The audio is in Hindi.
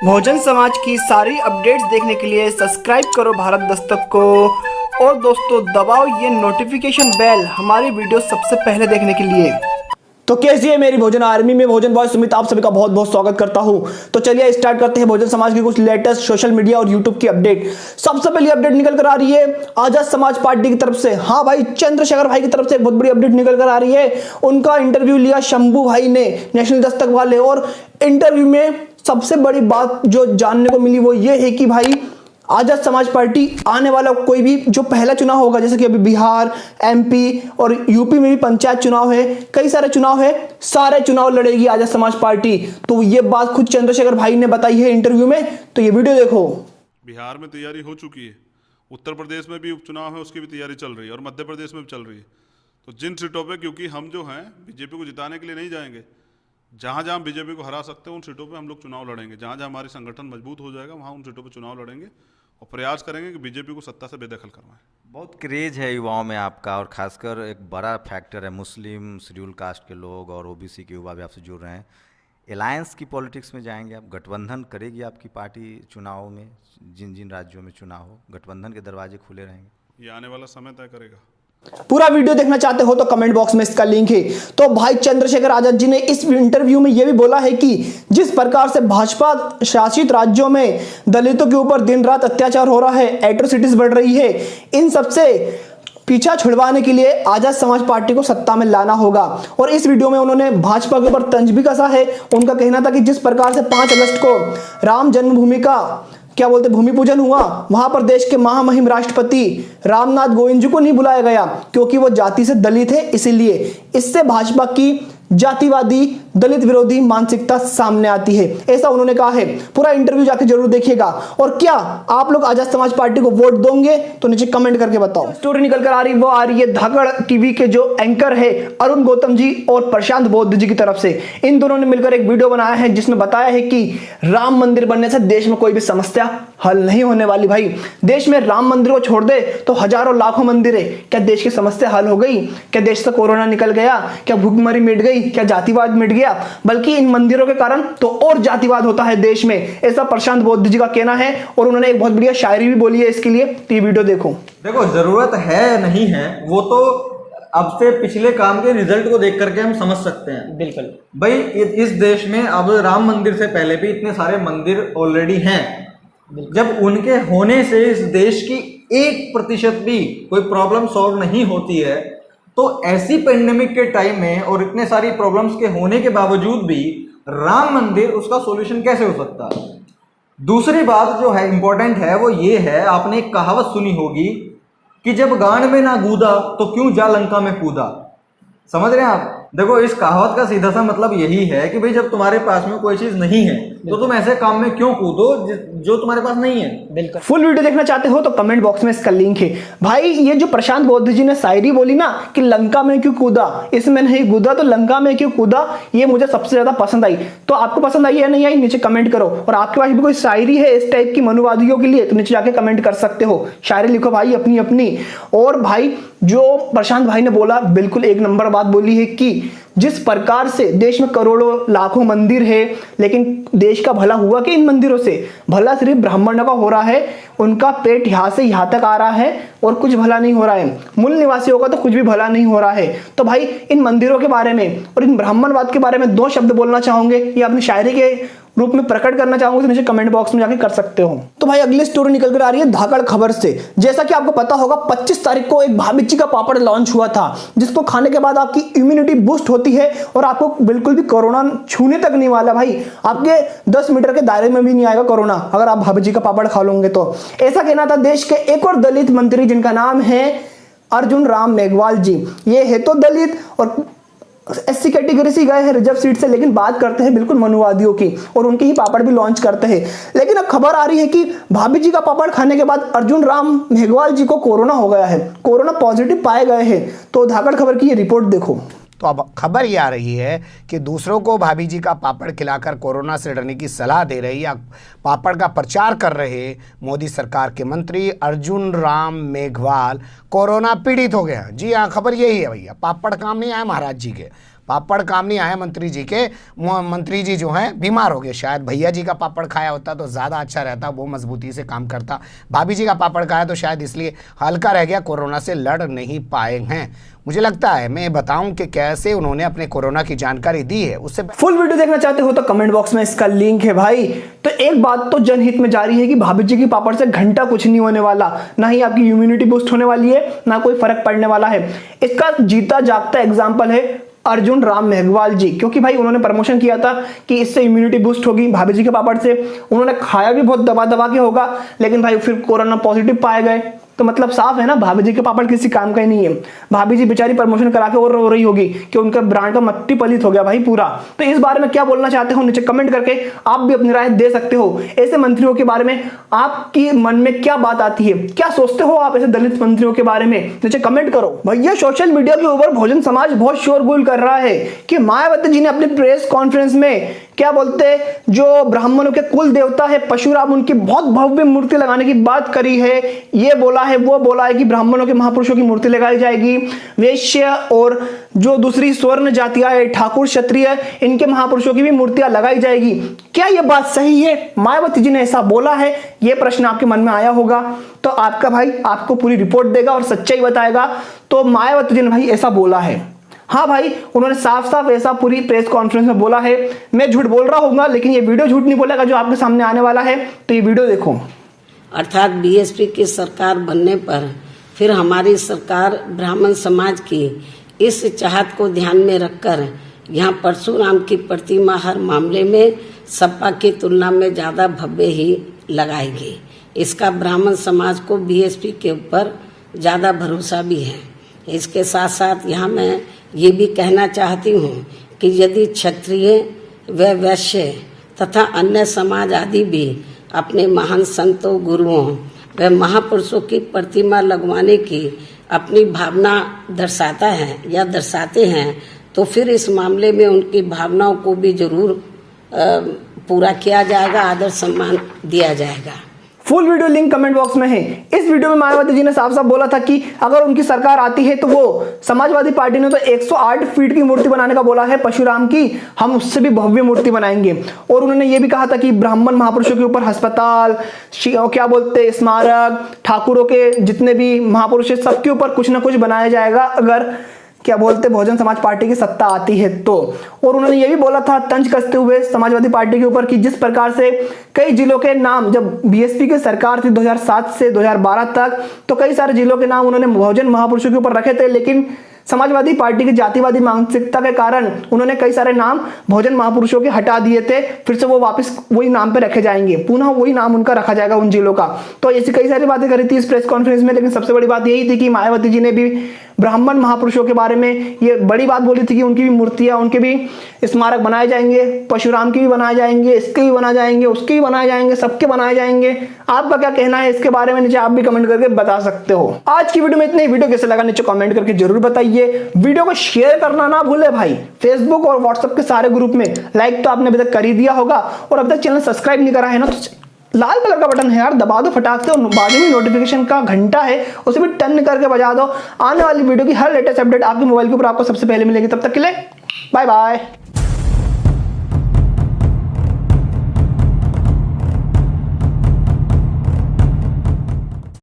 बहुजन समाज की सारी अपडेट्स देखने के लिए सब्सक्राइब करो भारत दस्तक को। और दोस्तों दबाओ ये नोटिफिकेशन बेल हमारी वीडियो सबसे पहले देखने के लिए। तो कैसी है मेरी बहुजन आर्मी में बहुजन बॉय सुमित, आप सभी का बहुत बहुत स्वागत करता हूं। तो चलिए स्टार्ट करते हैं बहुजन समाज की कुछ लेटेस्ट सोशल मीडिया और यूट्यूब की अपडेट। सबसे पहली अपडेट निकल कर आ रही है आजाद समाज पार्टी की तरफ से। हाँ भाई, चंद्रशेखर भाई की तरफ से बहुत बड़ी अपडेट निकल कर आ रही है। उनका इंटरव्यू लिया शंभू भाई ने, नेशनल दस्तक वाले, और इंटरव्यू में सबसे बड़ी बात जो जानने को मिली वो ये है कि भाई आजाद समाज पार्टी आने वाला कोई भी जो पहला चुनाव होगा, जैसे कि अभी बिहार, एमपी और यूपी में भी पंचायत चुनाव है, कई सारे चुनाव है, सारे चुनाव लड़ेगी आजाद समाज पार्टी। तो ये बात खुद चंद्रशेखर भाई ने बताई है इंटरव्यू में, तो ये वीडियो देखो। बिहार में तैयारी हो चुकी है, उत्तर प्रदेश में भी उपचुनाव है उसकी भी तैयारी चल रही है, और मध्य प्रदेश में भी चल रही है। तो जिन सीटों पे, क्योंकि हम जो हैं बीजेपी को जिताने के लिए नहीं जाएंगे, जहाँ जहाँ बीजेपी को हरा सकते हैं उन सीटों पे हम लोग चुनाव लड़ेंगे। जहाँ जहाँ हमारी संगठन मजबूत हो जाएगा वहाँ उन सीटों पे चुनाव लड़ेंगे और प्रयास करेंगे कि बीजेपी को सत्ता से बेदखल करवाएं। बहुत क्रेज है युवाओं में आपका, और खासकर एक बड़ा फैक्टर है मुस्लिम शेड्यूल कास्ट के लोग और ओबीसी के युवा भी आपसे जुड़ रहे हैं। अलायंस की पॉलिटिक्स में जाएंगे आप? गठबंधन करेगी आपकी पार्टी चुनाव में? जिन जिन राज्यों में चुनाव हो गठबंधन के दरवाजे खुले रहेंगे? ये आने वाला समय तय करेगा। पूरा वीडियो देखना चाहते हो तो कमेंट बॉक्स में इसका लिंक है। तो भाई चंद्रशेखर आजाद जी ने इस इंटरव्यू में यह भी बोला है कि जिस प्रकार से भाजपा शासित राज्यों में दलितों के ऊपर दिन रात अत्याचार हो रहा है, एट्रोसिटीज बढ़ रही है, इन सबसे पीछा छुड़वाने के लिए आजाद समाज पार्टी को सत्ता में लाना होगा। और इस वीडियो में उन्होंने भाजपा के ऊपर तंज भी कसा है। उनका कहना था कि जिस प्रकार से 5 अगस्त को राम जन्मभूमि का भूमि पूजन हुआ, वहां पर देश के महामहिम राष्ट्रपति रामनाथ कोविंद जी को नहीं बुलाया गया क्योंकि वो जाति से दलित है। इसीलिए इससे भाजपा की जातिवादी दलित विरोधी मानसिकता सामने आती है, ऐसा उन्होंने कहा है। पूरा इंटरव्यू जाके जरूर देखिएगा। और क्या आप लोग आजाद समाज पार्टी को वोट दोगे तो नीचे कमेंट करके बताओ। स्टोरी निकल कर आ रही, वो आ रही है धाकड़ टीवी के जो एंकर है अरुण गौतम जी और प्रशांत बौद्ध जी की तरफ से। इन दोनों ने मिलकर एक वीडियो बनाया है जिसमें बताया है कि राम मंदिर बनने से देश में कोई भी समस्या हल नहीं होने वाली। भाई देश में राम मंदिर को छोड़ दे तो हजारों लाखों मंदिर है, क्या देश की समस्या हल हो गई? क्या देश से कोरोना निकल गया? क्या भूखमरी मिट गई? क्या जातिवाद मिट गया? बल्कि इन मंदिरों के कारण तो और जातिवाद होता है देश में, ऐसा प्रशांत बौद्ध जी का कहना है। और उन्होंने एक बहुत बढ़िया शायरी भी बोली है इसके लिए, तो ये वीडियो देखो। देखो, जरूरत है नहीं है वो तो अब से पिछले काम के रिजल्ट को देख करके हम समझ सकते हैं। बिल्कुल भाई, इस देश में अब राम मंदिर से पहले भी इतने सारे मंदिर ऑलरेडी हैं। जब उनके होने से इस देश की 1% भी कोई प्रॉब्लम सॉल्व नहीं होती है, तो ऐसी पेंडेमिक के टाइम में और इतने सारी प्रॉब्लम्स के होने के बावजूद भी राम मंदिर उसका सॉल्यूशन कैसे हो सकता है? दूसरी बात जो है इंपॉर्टेंट है वो ये है, आपने एक कहावत सुनी होगी कि जब गांड में ना गूदा तो क्यों जा लंका में कूदा। समझ रहे हैं आप? देखो, इस कहावत का सीधा सा मतलब यही है कि भाई जब तुम्हारे पास में कोई चीज नहीं है तो तुम ऐसे काम में क्यों कूदो जो तुम्हारे पास नहीं है। बिल्कुल। फुल वीडियो देखना चाहते हो तो कमेंट बॉक्स में इसका लिंक है। भाई ये जो प्रशांत बौद्ध जी ने शायरी बोली ना कि लंका में क्यों कूदा, इसमें नहीं कूदा तो लंका में क्यों कूदा, ये मुझे सबसे ज्यादा पसंद आई। तो आपको पसंद आई या नहीं आई नीचे कमेंट करो। और आपके पास भी कोई शायरी है इस टाइप की मनुवादियों के लिए तो नीचे जाके कमेंट कर सकते हो। शायरी लिखो भाई अपनी अपनी। और भाई जो प्रशांत भाई ने बोला बिल्कुल एक नंबर बात बोली है कि जिस प्रकार से देश में करोड़ों लाखों मंदिर है, लेकिन देश का भला हुआ कि इन मंदिरों से? भला सिर्फ ब्राह्मणों का हो रहा है, उनका पेट यहां से यहां तक आ रहा है और कुछ भला नहीं हो रहा है। मूल निवासियों का तो कुछ भी भला नहीं हो रहा है। तो भाई इन मंदिरों के बारे में और इन ब्राह्मणवाद के बारे में 2 शब्द बोलना चाहोगे या अपनी शायरी के रूप में प्रकट करना चाहोगे तो नीचे कमेंट बॉक्स में जाके कर सकते हो। तो भाई अगली स्टोरी निकल कर आ रही है धाकड़ खबर से। जैसा कि आपको पता होगा 25 तारीख को एक भाभीजी का पापड़ लॉन्च हुआ था, जिसको खाने के बाद आपकी इम्यूनिटी बूस्ट होती है और आपको बिल्कुल भी कोरोना छूने तक नहीं वाला। भाई आपके 10 मीटर के दायरे में भी नहीं आएगा कोरोना अगर आप भाभीजी का पापड़ खा लोगे तो। ऐसा कहना था देश के एक और दलित मंत्री जिनका नाम है अर्जुन राम मेघवाल जी। ये है तो दलित और एससी कैटेगरी से गए हैं रिजर्व सीट से, लेकिन बात करते हैं बिल्कुल मनुवादियों की और उनके ही पापड़ भी लॉन्च करते हैं। लेकिन अब खबर आ रही है कि भाभी जी का पापड़ खाने के बाद अर्जुन राम मेघवाल जी को कोरोना हो गया है, कोरोना पॉजिटिव पाए गए हैं। तो धाकड़ खबर की ये रिपोर्ट देखो। तो अब खबर ये आ रही है कि दूसरों को भाभी जी का पापड़ खिलाकर कोरोना से डरने की सलाह दे रही या पापड़ का प्रचार कर रहे मोदी सरकार के मंत्री अर्जुन राम मेघवाल कोरोना पीड़ित हो गए हैं। जी हाँ, खबर यही है भैया, पापड़ काम नहीं आया महाराज जी के। पापड़ काम नहीं आया मंत्री जी के। मंत्री जी जो हैं बीमार हो गए, शायद भैया जी का पापड़ खाया होता तो ज़्यादा अच्छा रहता, वो मजबूती से काम करता। भाभी जी का पापड़ खाया तो शायद इसलिए हल्का रह गया, कोरोना से लड़ नहीं पाए हैं। मुझे लगता है मैं बताऊं कि कैसे उन्होंने अपने कोरोना की जानकारी दी है। उससे फुल वीडियो देखना चाहते हो तो कमेंट बॉक्स में इसका लिंक है भाई। तो एक बात तो जनहित में जारी है कि भाभी जी की पापड़ से घंटा कुछ नहीं होने वाला, ना ही आपकी इम्यूनिटी बूस्ट होने वाली है, ना कोई फर्क पड़ने वाला है। इसका जीता जागता एग्जाम्पल है अर्जुन राम मेघवाल जी, क्योंकि भाई उन्होंने प्रमोशन किया था कि इससे इम्यूनिटी बूस्ट होगी भाभी जी के पापड़ से। उन्होंने खाया भी बहुत दबा दबा के होगा, लेकिन भाई फिर कोरोना पॉजिटिव पाए गए। तो मतलब साफ है ना, भाभी जी के पापड़ किसी काम का ही नहीं है। भाभी जी बेचारी प्रमोशन करा के और रो रही होगी कि उनका ब्रांड का मट्टी पलित हो गया भाई पूरा। तो इस बारे में क्या बोलना चाहते हो नीचे कमेंट करके आप भी अपनी राय दे सकते हो। ऐसे मंत्रियों के बारे में आपकी मन में क्या बात आती है, क्या सोचते हो आप ऐसे दलित मंत्रियों के बारे में, नीचे कमेंट करो। भैया सोशल मीडिया के ऊपर बहुजन समाज बहुत शोरगुल कर रहा है कि मायावती जी ने अपनी प्रेस कॉन्फ्रेंस में क्या बोलते, जो ब्राह्मणों के कुल देवता है परशुराम, उनकी बहुत भव्य मूर्ति लगाने की बात करी है। ये बोला है, वो बोला है कि ब्राह्मणों के महापुरुषों की मूर्ति लगाई जाएगी, वैश्य और जो दूसरी स्वर्ण जातियां है ठाकुर क्षत्रिय, इनके महापुरुषों की भी मूर्तियां लगाई जाएगी। क्या ये बात सही है? मायावती जी ने ऐसा बोला है? ये प्रश्न आपके मन में आया होगा, तो आपका भाई आपको पूरी रिपोर्ट देगा और सच्चाई बताएगा। तो मायावती जी ने भाई ऐसा बोला है, हाँ भाई उन्होंने साफ साफ ऐसा पूरी प्रेस कॉन्फ्रेंस में बोला है। मैं झूठ बोल रहा हूँगा, लेकिन ये वीडियो झूठ नहीं बोलेगा जो आपके सामने आने वाला है। तो ये वीडियो देखो। अर्थात बीएसपी की सरकार बनने पर फिर हमारी सरकार ब्राह्मण समाज की इस चाहत को ध्यान में रखकर यहाँ परशुराम की प्रतिमा हर मामले में सपा की तुलना में ज़्यादा भव्य ही लगाएगी। इसका ब्राह्मण समाज को बीएसपी के ऊपर ज़्यादा भरोसा भी है। इसके साथ साथ यहाँ मैं ये भी कहना चाहती हूँ कि यदि क्षत्रिय व वैश्य तथा अन्य समाज आदि भी अपने महान संतों, गुरुओं व महापुरुषों की प्रतिमा लगवाने की अपनी भावना दर्शाता है या दर्शाते हैं, तो फिर इस मामले में उनकी भावनाओं को भी जरूर पूरा किया जाएगा, आदर सम्मान दिया जाएगा। Full video link comment box में है। इस वीडियो में मायावती जी ने साफ साफ बोला था कि अगर उनकी सरकार आती है तो वो समाजवादी पार्टी ने तो 108 फीट की मूर्ति बनाने का बोला है परशुराम की, हम उससे भी भव्य मूर्ति बनाएंगे। और उन्होंने ये भी कहा था कि ब्राह्मण महापुरुषों के ऊपर अस्पताल, क्या बोलते स्मारक, ठाकुरों के जितने भी महापुरुष है सबके ऊपर कुछ ना कुछ बनाया जाएगा अगर क्या बोलते बहुजन समाज पार्टी की सत्ता आती है तो। और उन्होंने ये भी बोला था तंज कसते हुए समाजवादी पार्टी के ऊपर कि जिस प्रकार से कई जिलों के नाम, जब बीएसपी की सरकार थी 2007 से 2012 तक, तो कई सारे जिलों के नाम उन्होंने बहुजन महापुरुषों के ऊपर रखे थे, लेकिन समाजवादी पार्टी की जातिवादी मानसिकता के कारण उन्होंने कई सारे नाम बहुजन महापुरुषों के हटा दिए थे। फिर से वो वापस वही नाम पे रखे जाएंगे, पुनः वही नाम उनका रखा जाएगा उन जिलों का। तो ऐसी कई सारी बातें करी थी इस प्रेस कॉन्फ्रेंस में, लेकिन सबसे बड़ी बात यही थी कि मायावती जी ने भी ब्राह्मण महापुरुषों के बारे में ये बड़ी बात बोली थी कि उनकी भी मूर्तियां, उनके भी स्मारक बनाए जाएंगे, परशुराम की भी बनाए जाएंगे, इसके भी बनाए जाएंगे, उसके भी बनाए जाएंगे, सबके बनाए जाएंगे। आपका क्या कहना है इसके बारे में नीचे आप भी कमेंट करके बता सकते हो। आज की वीडियो में इतने ही। वीडियो कैसे लगा नीचे कमेंट करके जरूर बताइए। वीडियो को शेयर करना ना भूले भाई, फेसबुक और व्हाट्सएप के सारे ग्रुप में। लाइक तो आपने अभी तक कर ही दिया होगा, और अभी तक चैनल सब्सक्राइब नहीं करा है ना तो लाल कलर का बटन है यार, दबा दो फटाक से, और बाजू में नोटिफिकेशन का घंटा है उसे भी टर्न करके बजा दो। आने वाली वीडियो की हर लेटेस्ट अपडेट आपके मोबाइल के ऊपर आपको सबसे पहले मिलेगी। तब तक के लिए बाय बाय।